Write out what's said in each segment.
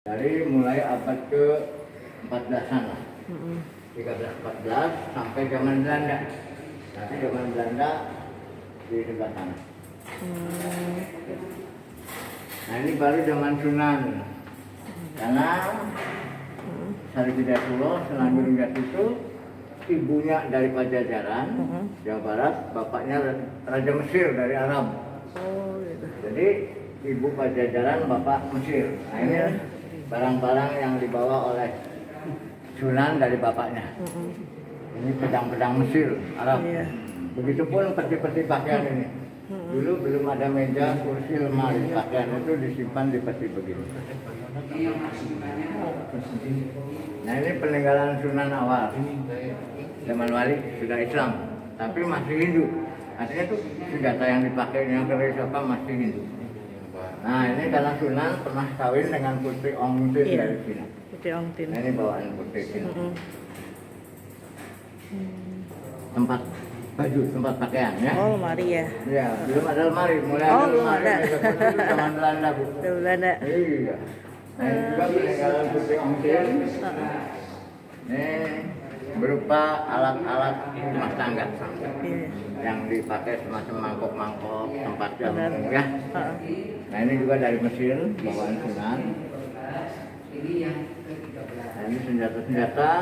Dari mulai abad ke-14-an lah. 13-14 sampai zaman Belanda. Nanti zaman Belanda di sebelah sana. Nah ini baru zaman Sunan. Karena Saripidatullah Senandung itu ibunya dari Pajajaran, Jawa Barat, bapaknya Raja Mesir dari Arab. Oh, gitu. Jadi ibu Pajajaran, bapak Mesir. Nah ini barang-barang yang dibawa oleh Sunan dari bapaknya. Ini pedang-pedang Mesir, Arab. Iya. Begitupun peti-peti pakaian ini. Dulu belum ada meja, kursi, lemari. Pakaian itu disimpan di peti begini. Nah ini peninggalan Sunan awal. Zaman Wali sudah Islam, tapi masih Hindu. Artinya tuh senjata yang dipakai yang keris apa masih Hindu. Nah ini karena Sunan pernah kawin dengan Putri Ongtin dari Cina. Putri Ongtin. Nah ini bawaan Putri Cina. Tempat baju, tempat pakaian ya. Oh, lemari ya. Ya, belum ada lemari, mulai Oh, ada belum lemari ada. zaman Belanda Bu. Dari Belanda. Iya. Nah ini juga peninggalan Putri Ongtin. Ini berupa alat-alat rumah tangga Iya. yang dipakai semacam mangkok-mangkok tempat yang Benar. ya. Heeh. Nah ini juga dari Mesir bawaan Sunan. Nah ini senjata-senjata.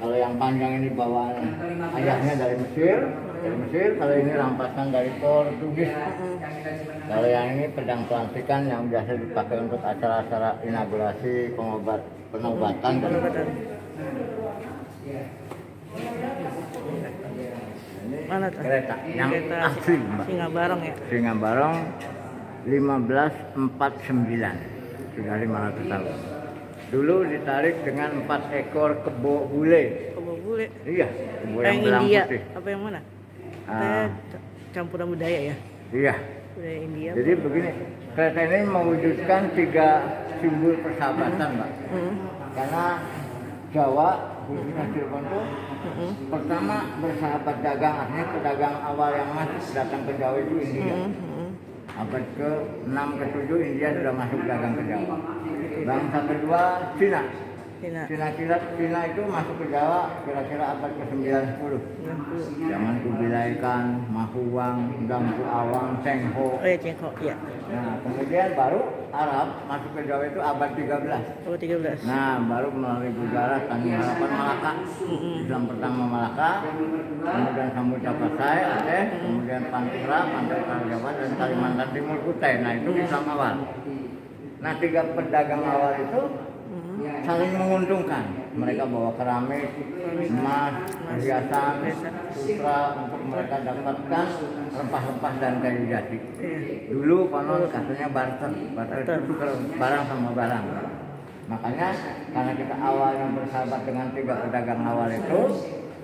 Kalau yang panjang ini bawaan ayahnya dari Mesir. Kalau ini rampasan dari Portugis. Kalau yang ini pedang pelantikan yang biasa dipakai untuk acara-acara inaugurasi penobatan dan Mana tuh? kereta yang Kereta asli Mbak. Singa Barong ya. Singa Barong 1549, sudah 500 tahun. Dulu ditarik dengan 4 ekor kebo bule. Kebo bule. Iya, kebo yang Yang belang India. putih. Apa yang mana? Ah. Saya campuran budaya ya. Iya. Budaya India. Jadi begini, kereta ini mewujudkan 3 simbol persahabatan, Mbak. Karena Jawa, khususnya Cirebon itu pertama bersahabat dagang, artinya pedagang awal yang masuk datang ke Jawa itu India. Abad ke-6 ke-7 India sudah masuk dagang ke Jawa. Bangsa kedua Cina. Cina itu masuk ke Jawa kira-kira abad ke-9 10. Zaman Kubilai Khan, Mahuwang, Ganggu Awang, Cheng Ho. Oh ya, Cengkok ya. Nah, kemudian baru Arab masuk ke Jawa itu abad 13. Oh, 13. Nah, baru melalui Gujarat, Tanjung Harapan, Malaka. Islam pertama Malaka, kemudian Samudra Pasai, Aceh, kemudian Pantura, Pantai Utara Jawa, dan Kalimantan Timur Kutai. Nah, itu Islam awal. Nah, 3 pedagang awal itu saling menguntungkan. Mereka bawa keramik, emas, perhiasan, sutra untuk mereka dapatkan rempah-rempah dan kayu jati. Dulu konon katanya barter itu tukar barang sama barang. Makanya karena kita awalnya bersahabat dengan 3 pedagang awal itu,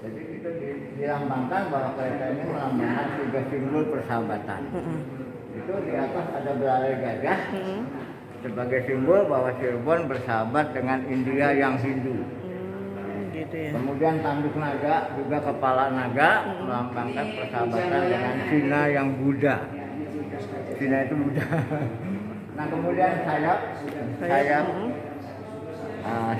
jadi itu dilambangkan bahwa kereta ini melambangkan 3 simbol persahabatan. Itu di atas ada belalai gajah sebagai simbol bahwa Cirebon bersahabat dengan India yang Hindu. Gitu ya. Kemudian tanduk naga, juga kepala naga melambangkan persahabatan dengan Cina yang Buddha. Cina itu Buddha. Nah kemudian sayap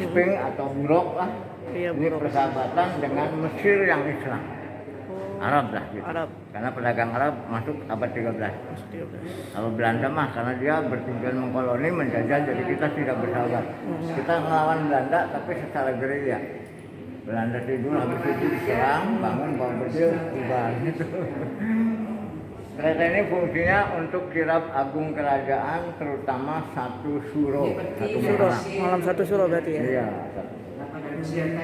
sphinx atau buruk lah. Iya, Ini buruk. persahabatan dengan Mesir yang Islam. Arab lah gitu. Arab. Karena pedagang Arab masuk abad 13. 13. Kalau Belanda mah karena dia bertujuan mengkoloni, menjajah, jadi kita tidak bersahabat. Kita melawan Belanda tapi secara gerilya. Belanda tidur, habis itu diserang, bangun, bawa bedil, bubar gitu. Kereta ini fungsinya untuk kirab agung kerajaan, terutama satu suro, satu Suro. malam. Malam satu suro berarti ya. Iya.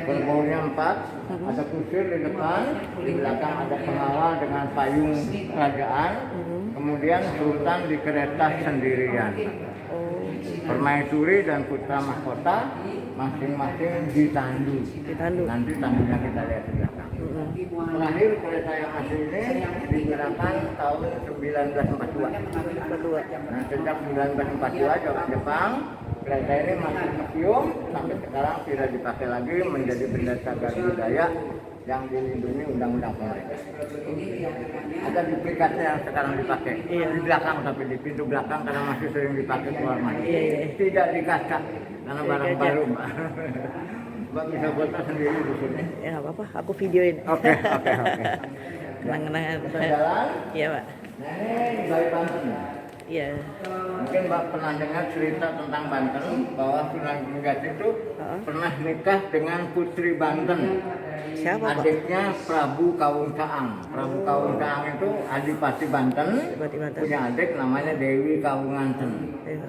Berbaunya 4, ada kusir di depan, di belakang ada pengawal dengan payung kerajaan, kemudian sultan di kereta sendirian. Permaisuri dan putra mahkota masing-masing ditandu. Nanti tandunya kita lihat di belakang. Terakhir kereta yang asli ini digunakan tahun 1942. Nah sejak 1942 zaman Jepang Kereta ini masih museum sampai sekarang tidak dipakai lagi, menjadi benda cagar budaya yang dilindungi undang-undang pemerintah. Ada duplikatnya yang sekarang dipakai di belakang, tapi di pintu belakang karena masih sering dipakai keluar masuk. Tidak dikaca karena barang baru, Mbak. Mbak bisa foto sendiri di sini. Ya nggak apa-apa, aku videoin. Oke. Kenang-kenangan. Kita jalan. Iya Pak. Nah ini Bayi Banten. Iya. Mungkin Mbak pernah dengar cerita tentang Banten bahwa Sunan Gunung itu pernah nikah dengan Putri Banten. Siapa Pak? Adiknya Prabu Kawung Saang. Prabu Kawung Saang itu Adipati Banten. Adipati Banten. Punya adik namanya Dewi Kawunganten.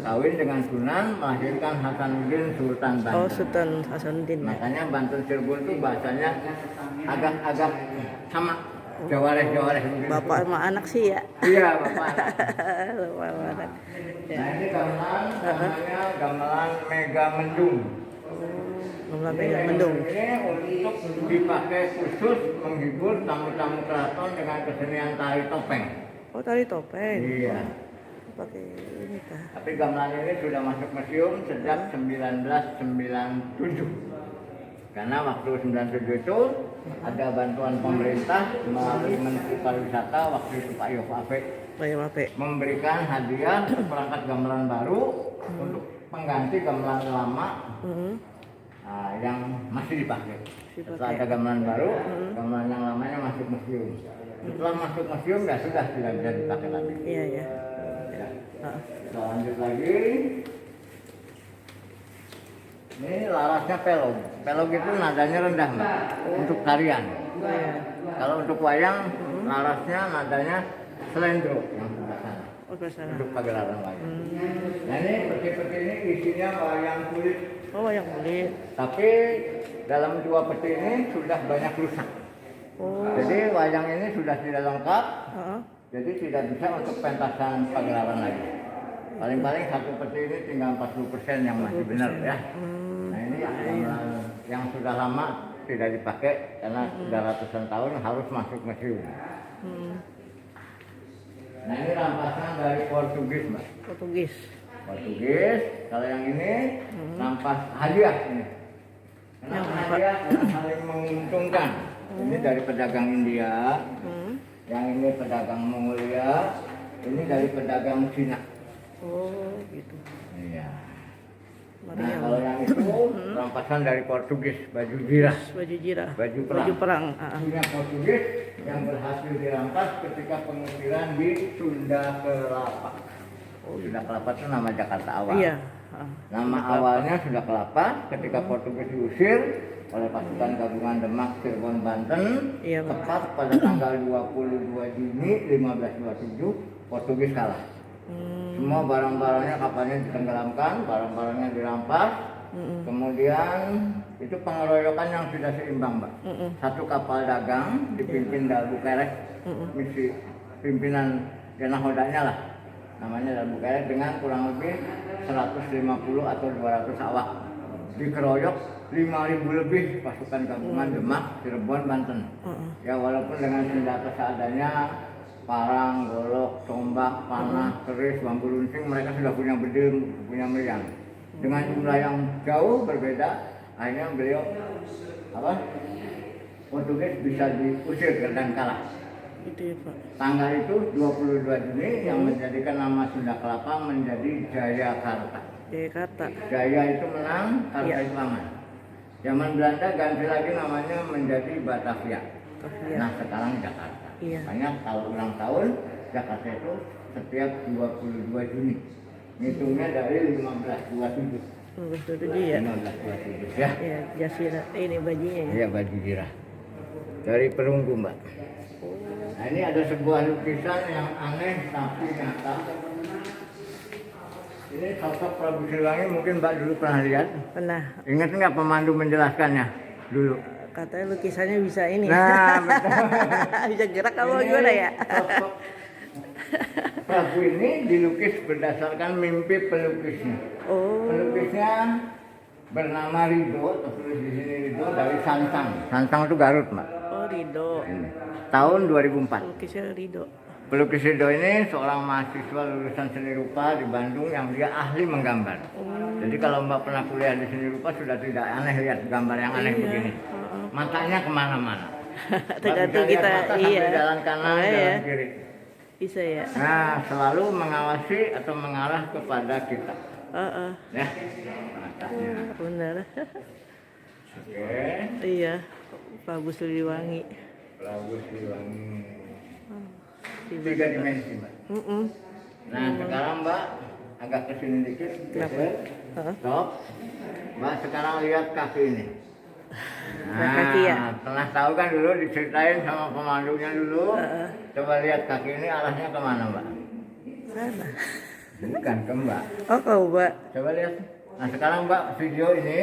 Kawin dengan Sunan melahirkan Hasanuddin Sultan Banten. Oh, Sultan Hasanuddin. Makanya Banten Cirebon itu bahasanya agak-agak sama. Jawareh begitu. Bapak sama anak sih ya. Iya, bapak anak. Bapak sama anak. Ya. Nah ini gamelan namanya gamelan Mega Mendung. Gamelan Mega Mendung. Ini untuk dipakai khusus menghibur tamu-tamu keraton dengan kesenian tari topeng. Oh, tari topeng. Iya. Pakai ini kah? Tapi gamelan ini sudah masuk museum sejak 1997. Karena waktu 97 itu ada bantuan pemerintah melalui Menteri Pariwisata waktu itu Pak Yofape memberikan hadiah perangkat gamelan baru untuk pengganti gamelan lama yang masih dipakai. Setelah ada gamelan baru, gamelan yang lamanya masuk museum. Setelah masuk museum ya sudah tidak bisa dipakai lagi. Iya. Ya. Kita lanjut lagi. Ini larasnya pelog. Pelog itu nadanya rendah, Mbak, untuk tarian. Kalau untuk wayang, larasnya nadanya selendro yang sebelah sana. Untuk pagelaran wayang. Nah ini peti-peti ini isinya wayang kulit. Oh, wayang kulit. Tapi dalam dua peti ini sudah banyak rusak. Jadi wayang ini sudah tidak lengkap. Jadi tidak bisa untuk pentasan pagelaran lagi. Paling-paling satu peti ini tinggal 40% yang masih benar ya. Nah ini yang sudah lama tidak dipakai karena sudah ratusan tahun harus masuk museum. Nah ini rampasan dari Portugis, Mbak. Portugis. Kalau yang ini rampas hadiah ini. Kenapa hadiah? Karena saling menguntungkan. Ini dari pedagang India, yang ini pedagang Mongolia, ini dari pedagang Cina. Oh, gitu. Iya. Nah, kalau yang itu rampasan dari Portugis, baju jirah. Baju perang. Punya Portugis yang berhasil dirampas ketika pengusiran di Sunda Kelapa. Sunda Kelapa itu nama Jakarta awal. Iya. Nama awalnya Sunda Kelapa ketika Portugis diusir oleh pasukan gabungan Demak, Cirebon, Banten. Iya, tepat pada tanggal 22 Juni 1527 Portugis kalah. Semua barang-barangnya kapalnya ditenggelamkan, barang-barangnya dirampas. Kemudian itu pengeroyokan yang sudah seimbang, Mbak. Satu kapal dagang dipimpin Dalbu Kerek, misi pimpinan nahodanya lah, namanya Dalbu Kerek dengan kurang lebih 150 atau 200 awak. Dikeroyok 5.000 lebih pasukan gabungan Demak, Cirebon, Banten. Ya walaupun dengan senjata seadanya, parang, golok, tombak, panah, keris, bambu runcing, mereka sudah punya bedil, punya meriam. Dengan jumlah yang jauh berbeda, akhirnya beliau Portugis bisa diusir dan kalah. Itu ya, Pak. Tanggal itu 22 Juni yang menjadikan nama Sunda Kelapa menjadi Jayakarta. Jaya itu menang, Karta itu aman. Zaman Belanda ganti lagi namanya menjadi Batavia. Nah sekarang Jakarta. Makanya kalau ulang tahun Jakarta itu setiap 22 Juni. Ngitungnya dari 1527. 1527 ya. 1527 ya. Iya, jasira. Ini bajunya ya. Iya, baju jirah. Dari perunggu, Mbak. Nah, ini ada sebuah lukisan yang aneh tapi nyata. Ini sosok Prabu Siliwangi, mungkin Mbak dulu pernah lihat? Pernah. Ingat nggak pemandu menjelaskannya dulu? Katanya lukisannya bisa ini. Nah, betul. Bisa gerak apa gimana ya? Prabu ini dilukis berdasarkan mimpi pelukisnya. Pelukisnya bernama Rido, tertulis di sini Rido dari Santang. Santang itu Garut, Mbak. Oh, Rido. Ini. Tahun 2004. Lukisnya Rido. Pelukis Ridho ini seorang mahasiswa lulusan seni rupa di Bandung yang dia ahli menggambar. Jadi kalau Mbak pernah kuliah di seni rupa sudah tidak aneh lihat gambar yang aneh begini. Matanya kemana-mana. Tergantung Mbak bisa lihat kita, mata iya. sampai jalan kanan, Oh, iya. jalan kiri. Bisa ya. Nah, selalu mengawasi atau mengarah kepada kita. Heeh. Ya, matanya. Benar. Oke, Iya. Prabu Siliwangi. Prabu Siliwangi. Di 3 dimensi, Mbak. Nah, sekarang Mbak agak kesini dikit. Kenapa? geser. Heeh. Stop. Mbak sekarang lihat kaki ini. Nah, kaki ya? Pernah tahu kan dulu diceritain sama pemandunya dulu. Coba lihat kaki ini arahnya kemana, Mbak? Sana. Bukan ke Mbak. Oh, kau, Mbak. Coba lihat. Nah, sekarang Mbak video ini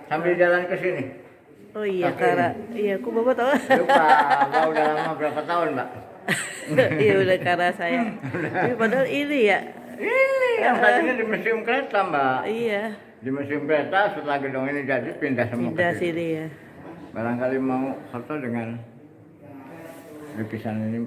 sambil jalan ke sini. Oh iya, Kaki Kara. ini. Iya, aku Bapak tahu. Lupa, Mbak udah lama berapa tahun, Mbak? Iya, udah Kara saya. Tapi padahal ini ya. Ini yang tadinya di museum kereta, Mbak. Iya. Di museum kereta setelah gedung ini jadi pindah semua Pindah ke sini. sini ya. Barangkali mau foto dengan lukisan ini.